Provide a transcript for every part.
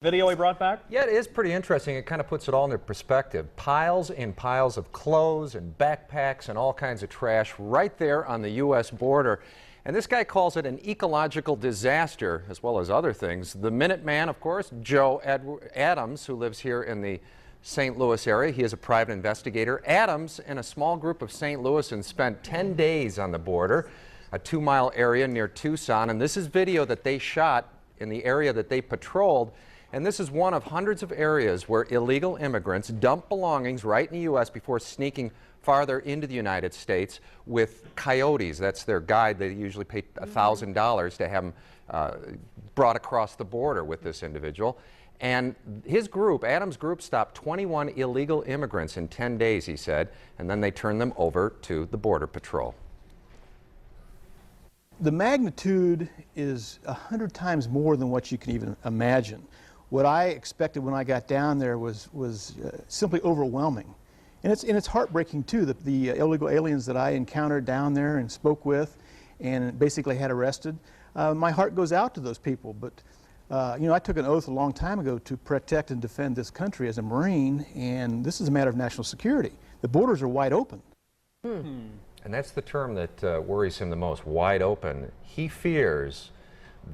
Video we brought back? Yeah, it is pretty interesting. It kind of puts it all into perspective. Piles and piles of clothes and backpacks and all kinds of trash right there on the U.S. border. And this guy calls it an ecological disaster, as well as other things. The Minuteman, of course, Joe Adams, who lives here in the St. Louis area. He is a private investigator. Adams and a small group of St. Louisans spent 10 days on the border, a 2-mile area near Tucson. And this is video that they shot in the area that they patrolled. And this is one of hundreds of areas where illegal immigrants dump belongings right in the U.S. before sneaking farther into the United States with coyotes. That's their guide. They usually pay $1,000 to have them brought across the border with this individual. And his group, Adams' group, stopped 21 illegal immigrants in 10 days, he said, and then they turned them over to the Border Patrol. The magnitude is 100 times more than what you can even imagine. What I expected when I got down there was simply overwhelming. And it's heartbreaking too, that the illegal aliens that I encountered down there and spoke with and basically had arrested. My heart goes out to those people, but you know, I took an oath a long time ago to protect and defend this country as a Marine, and this is a matter of national security. The borders are wide open. And that's the term that worries him the most, wide open. He fears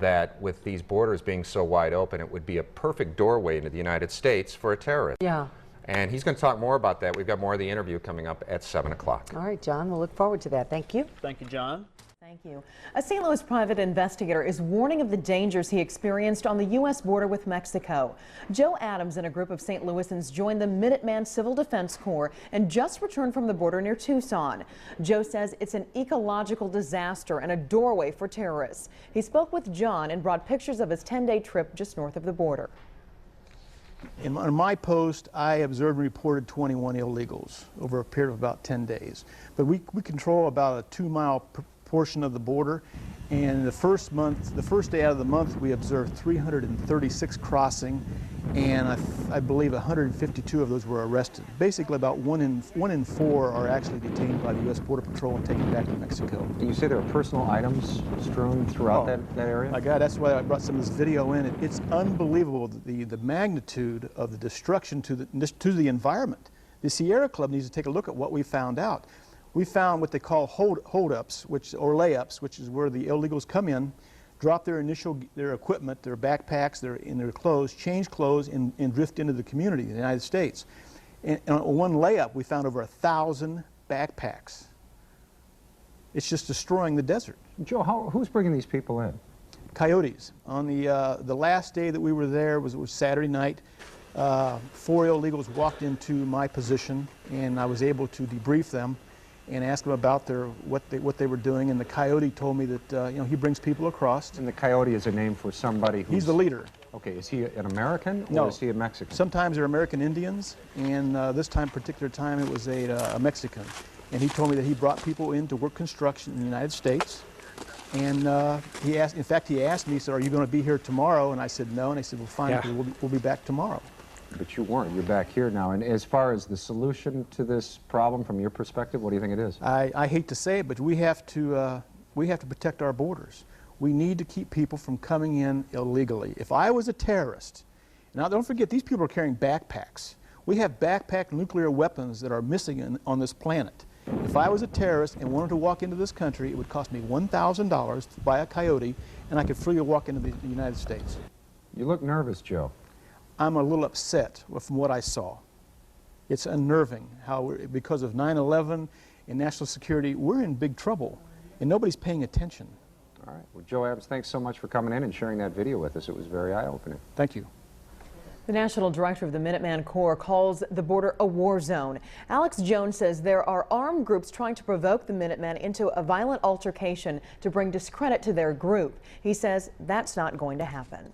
that with these borders being so wide open, it would be a perfect doorway into the United States for a terrorist. Yeah. And he's going to talk more about that. We've got more of the interview coming up at 7 o'clock. All right, John, we'll look forward to that. Thank you. Thank you, John. Thank you. A St. Louis private investigator is warning of the dangers he experienced on the U.S. border with Mexico. Joe Adams and a group of St. Louisans joined the Minuteman Civil Defense Corps and just returned from the border near Tucson. Joe says it's an ecological disaster and a doorway for terrorists. He spoke with John and brought pictures of his 10-day trip just north of the border. On my post, I observed and reported 21 illegals over a period of about 10 days. But we control about a 2-mile portion of the border, and the first day out of the month, we observed 336 crossing, and I believe 152 of those were arrested. Basically, about one in 4 are actually detained by the U.S. Border Patrol and taken back to Mexico. Do you say there are personal items strewn throughout that area? My God, that's why I brought some of this video in. It's unbelievable, the magnitude of the destruction to the environment. The Sierra Club needs to take a look at what we found out. We found what they call hold-ups, or layups, which is where the illegals come in, drop their equipment, their backpacks, their clothes, change clothes, and drift into the community, the United States. And on one layup, we found over 1,000 backpacks. It's just destroying the desert. Joe, who's bringing these people in? Coyotes. On the last day that we were there was Saturday night. 4 illegals walked into my position, and I was able to debrief them and ask them about what they were doing, and the coyote told me that you know, he brings people across. And the coyote is a name for somebody who's... He's the leader. Okay, is he an American or is he a Mexican? Sometimes they're American Indians, and this particular time it was a Mexican. And he told me that he brought people in to work construction in the United States. And he asked me, he said, "Are you going to be here tomorrow?" And I said, "No." And I said, "Well, fine, yeah. we'll be back tomorrow." But you weren't. You're back here now. And as far as the solution to this problem, from your perspective, what do you think it is? I hate to say it, but we have to protect our borders. We need to keep people from coming in illegally. If I was a terrorist, now don't forget, these people are carrying backpacks. We have backpack nuclear weapons that are missing on this planet. If I was a terrorist and wanted to walk into this country, it would cost me $1,000 to buy a coyote, and I could freely walk into the United States. You look nervous, Joe. I'm a little upset from what I saw. It's unnerving how, because of 9/11 and national security, we're in big trouble, and nobody's paying attention. All right. Well, Joe Adams, thanks so much for coming in and sharing that video with us. It was very eye-opening. Thank you. The National Director of the Minuteman Corps calls the border a war zone. Alex Jones says there are armed groups trying to provoke the Minutemen into a violent altercation to bring discredit to their group. He says that's not going to happen.